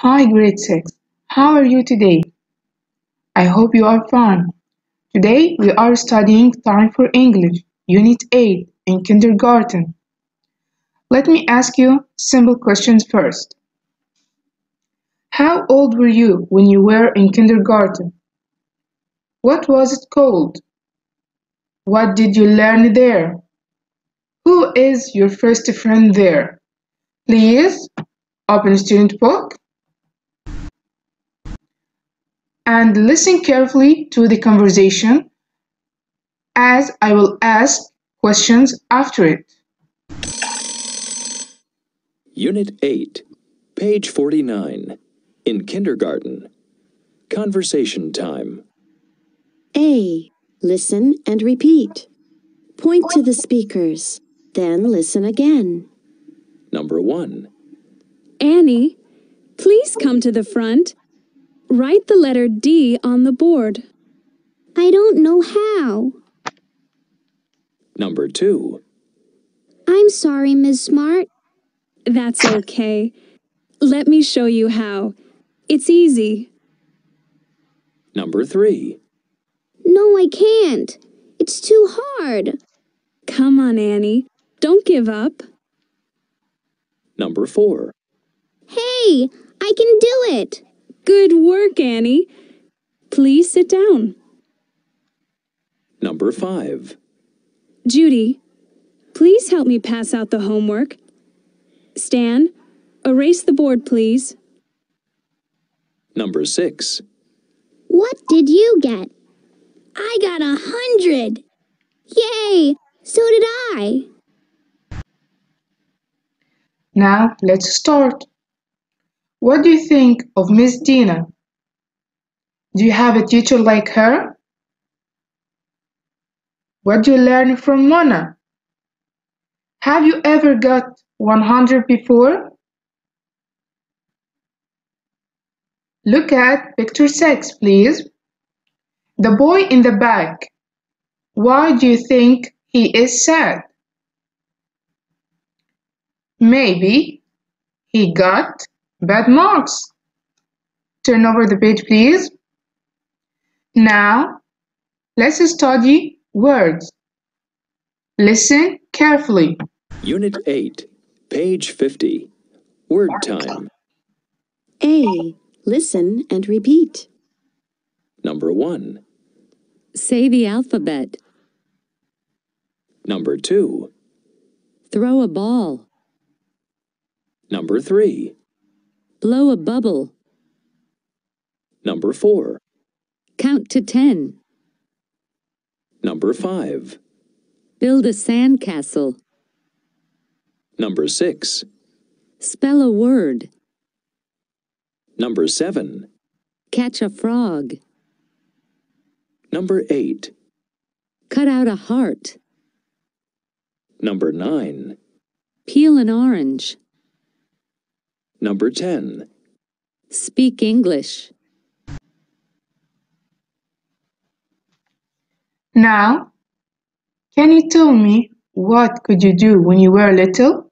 Hi, grade 6. How are you today? I hope you are fine. Today we are studying Time for English, Unit 8 in kindergarten. Let me ask you simple questions first. How old were you when you were in kindergarten? What was it called? What did you learn there? Who is your first friend there? Please open student book and listen carefully to the conversation as I will ask questions after it. Unit 8, page 49. In kindergarten. Conversation time. A. Listen and repeat. Point to the speakers, then listen again. Number 1. Annie, please come to the front. Write the letter D on the board. I don't know how. Number 2. I'm sorry, Ms. Smart. That's okay. Let me show you how. It's easy. Number 3. No, I can't. It's too hard. Come on, Annie. Don't give up. Number 4. Hey, I can do it. Good work, Annie. Please sit down. Number 5. Judy, please help me pass out the homework. Stan, erase the board, please. Number 6. What did you get? I got 100. Yay! So did I. Now let's start. What do you think of Miss Dina? Do you have a teacher like her? What do you learn from Mona? Have you ever got 100 before? Look at picture 6, please. The boy in the back. Why do you think he is sad? Maybe he got bad marks. Turn over the page, please. Now, let's study words. Listen carefully. Unit 8, page 50. Word time. A. Listen and repeat. Number 1. Say the alphabet. Number 2. Throw a ball. Number 3. Blow a bubble. Number 4. Count to 10. Number 5. Build a sandcastle. Number 6. Spell a word. Number 7. Catch a frog. Number 8. Cut out a heart. Number 9. Peel an orange. Number 10. Speak English. Now, can you tell me what could you do when you were little?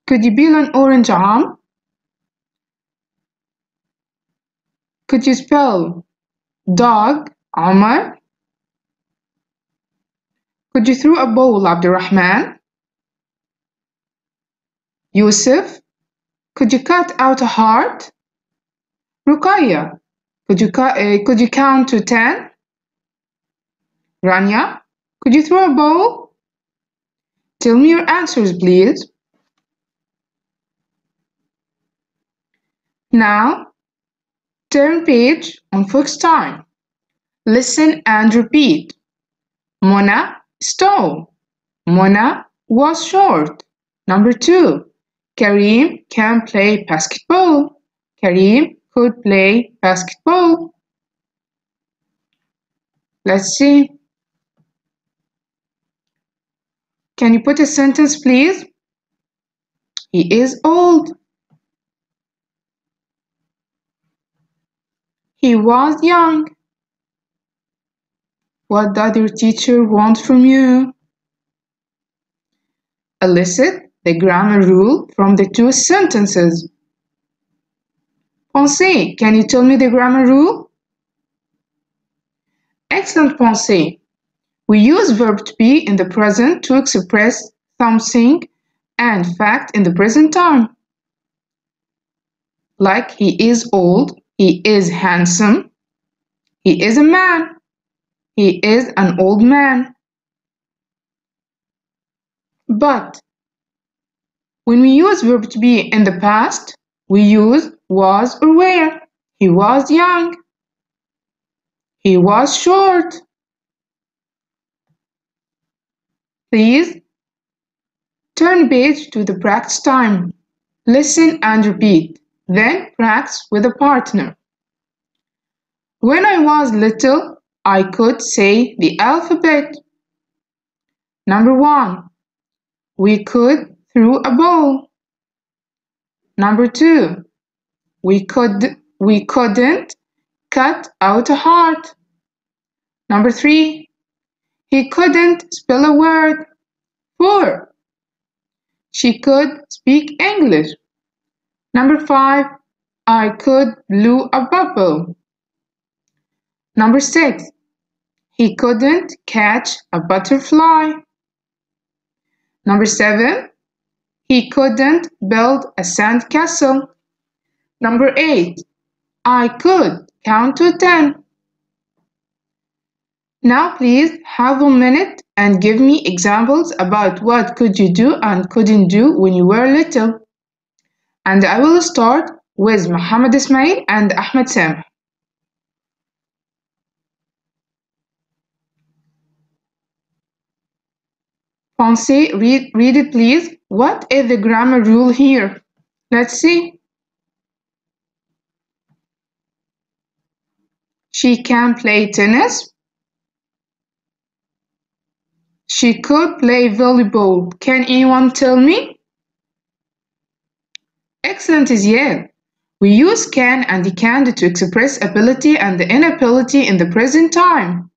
Could you peel an orange arm? Could you spell dog, Omar? Could you throw a ball, Abdurrahman? Yusuf? Could you cut out a heart? Ruqayya, could you count to 10? Rania, could you throw a ball? Tell me your answers, please. Now, turn page on Fox time. Listen and repeat. Mona is tall. Mona was short. Number 2. Kareem can play basketball. Kareem could play basketball. Let's see. Can you put a sentence, please? He is old. He was young. What does your teacher want from you? Elicit the grammar rule from the two sentences. Pensée, can you tell me the grammar rule? Excellent, Pensée. We use verb to be in the present to express something and fact in the present time. Like he is old, he is handsome, he is a man, he is an old man. But when we use verb to be in the past, we use was or were. He was young. He was short. Please turn page to the practice time. Listen and repeat. Then practice with a partner. When I was little, I could say the alphabet. Number 1. We could throw a ball. Number 2. We couldn't cut out a heart. Number 3. He couldn't spell a word. 4. She could speak English. Number 5. I could blow a bubble. Number 6. He couldn't catch a butterfly. Number 7. He couldn't build a sandcastle. Number 8. I could count to 10. Now please have a minute and give me examples about what could you do and couldn't do when you were little. And I will start with Muhammad Ismail and Ahmed Sam. Pensée, read it please. What is the grammar rule here? Let's see. She can play tennis. She could play volleyball. Can anyone tell me? Excellent is yeah. We use can and can't to express ability and inability in the present time.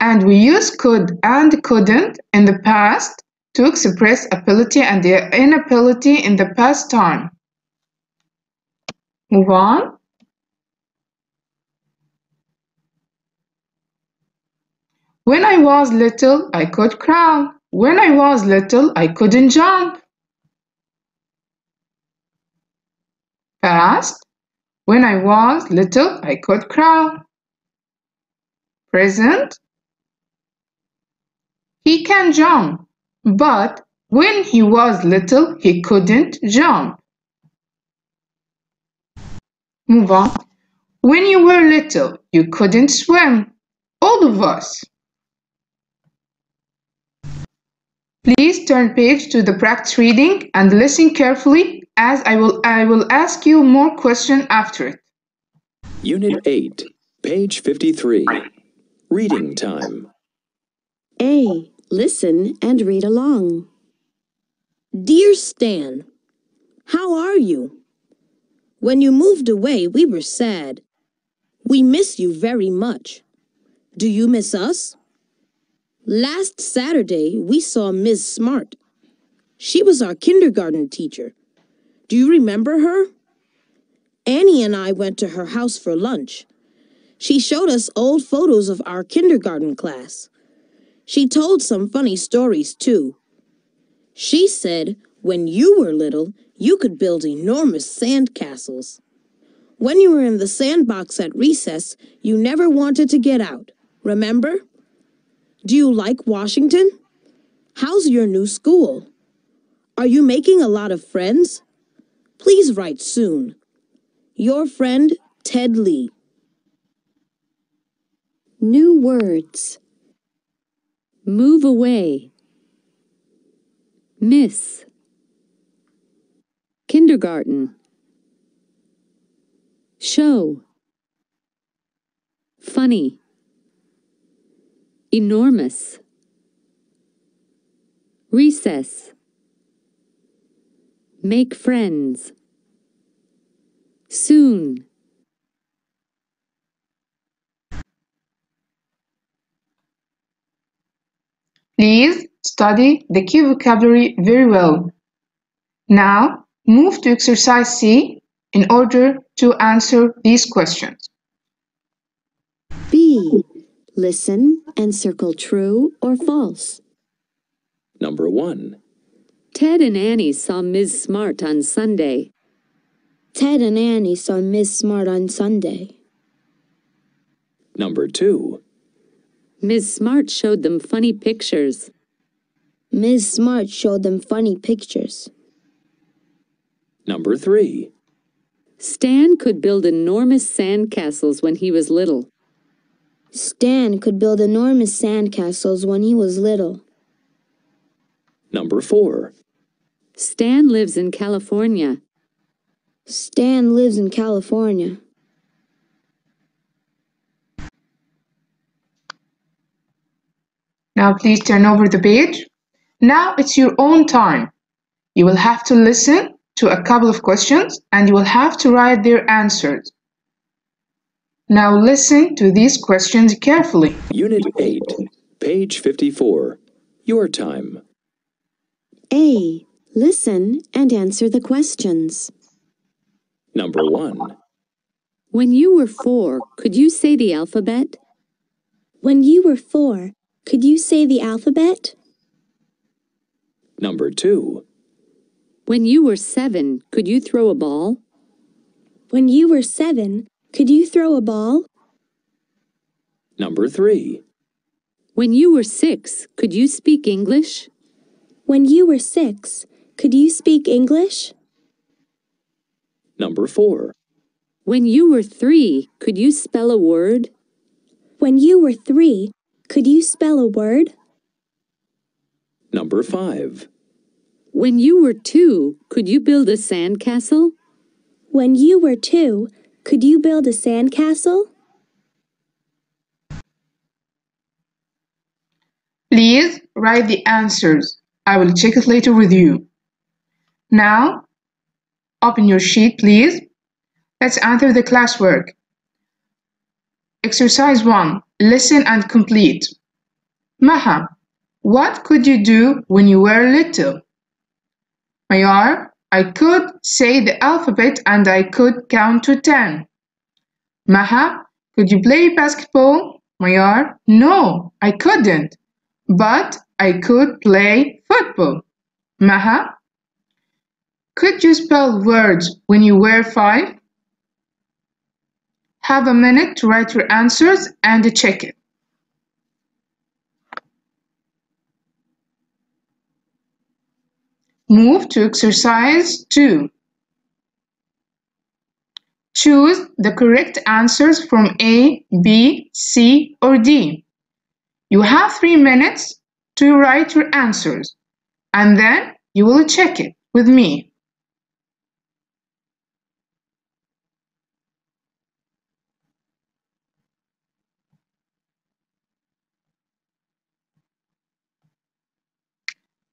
And we use could and couldn't in the past to express ability and inability in the past time. Move on. When I was little, I could crawl. When I was little, I couldn't jump. Past. When I was little, I could crawl. Present. He can jump, but when he was little, he couldn't jump. Move on. When you were little, you couldn't swim. All of us. Please turn page to the practice reading and listen carefully as I will ask you more questions after it. Unit 8, page 53. Reading time. A. Listen and read along. Dear Stan, how are you? When you moved away, we were sad. We miss you very much. Do you miss us? Last Saturday, we saw Ms. Smart. She was our kindergarten teacher. Do you remember her? Annie and I went to her house for lunch. She showed us old photos of our kindergarten class. She told some funny stories, too. She said when you were little, you could build enormous sand castles. When you were in the sandbox at recess, you never wanted to get out. Remember? Do you like Washington? How's your new school? Are you making a lot of friends? Please write soon. Your friend, Ted Lee. New words. Move away. Miss. Kindergarten. Show. Funny. Enormous. Recess. Make friends. Soon. Please study the key vocabulary very well. Now, move to exercise C in order to answer these questions. B. Listen and circle true or false. Number 1. Ted and Annie saw Ms. Smart on Sunday. Ted and Annie saw Miss Smart on Sunday. Number 2. Ms. Smart showed them funny pictures. Miss Smart showed them funny pictures. Number 3. Stan could build enormous sandcastles when he was little. Stan could build enormous sandcastles when he was little. Number 4. Stan lives in California. Stan lives in California. Now please turn over the page. Now it's your own time. You will have to listen to a couple of questions and you will have to write their answers. Now listen to these questions carefully. Unit 8, page 54. Your time. A. Listen and answer the questions. Number 1. When you were 4, could you say the alphabet? When you were 4, could you say the alphabet? Number 2. When you were 7, could you throw a ball? When you were 7, could you throw a ball? Number 3. When you were 6, could you speak English? When you were 6, could you speak English? Number 4. When you were 3, could you spell a word? When you were 3, could you spell a word? Number 5. When you were 2, could you build a sandcastle? When you were 2, could you build a sandcastle? Please write the answers. I will check it later with you. Now, open your sheet, please. Let's answer the classwork. Exercise 1. Listen and complete. Maha, what could you do when you were little? Mayar, I could say the alphabet and I could count to 10. Maha, could you play basketball? Mayar, no, I couldn't. But I could play football. Maha, could you spell words when you were 5? Have a minute to write your answers and check it. Move to exercise 2. Choose the correct answers from A, B, C, or D. You have 3 minutes to write your answers, and then you will check it with me.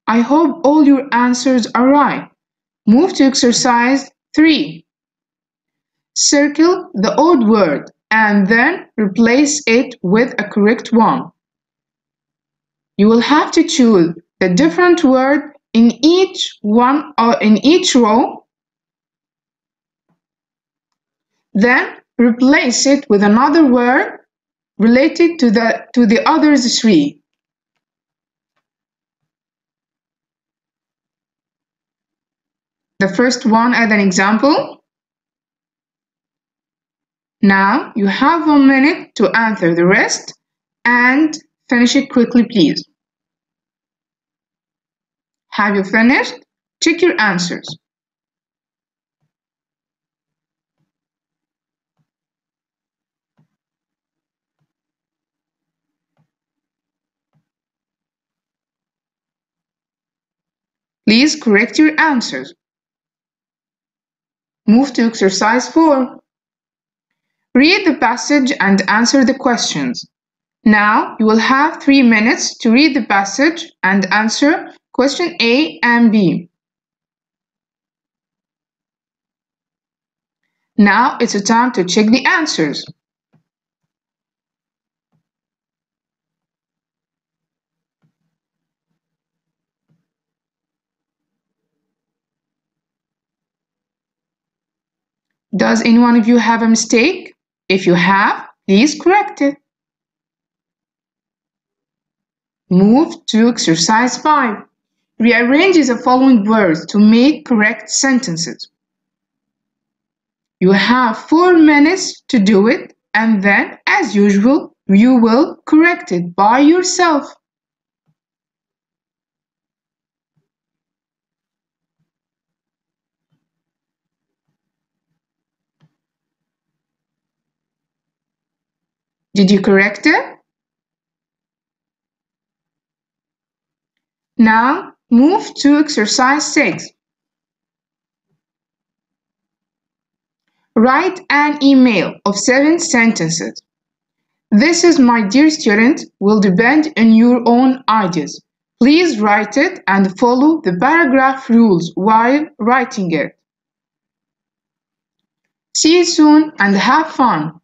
I hope all your answers are right. Move to exercise 3. Circle the odd word and then replace it with a correct one. You will have to choose the different word in each one or in each row. Then replace it with another word related to the other 3. The first one as an example. Now you have 1 minute to answer the rest and finish it quickly, please. Have you finished? Check your answers. Please correct your answers. Move to exercise 4. Read the passage and answer the questions. Now you will have 3 minutes to read the passage and answer question A and B. Now it's a time to check the answers. Does any one of you have a mistake? If you have, please correct it. Move to exercise 5. Rearrange the following words to make correct sentences. You have 4 minutes to do it, and then, as usual, you will correct it by yourself. Did you correct it? Now, move to exercise 6. Write an email of 7 sentences. This is, my dear student, will depend on your own ideas. Please write it and follow the paragraph rules while writing it. See you soon and have fun!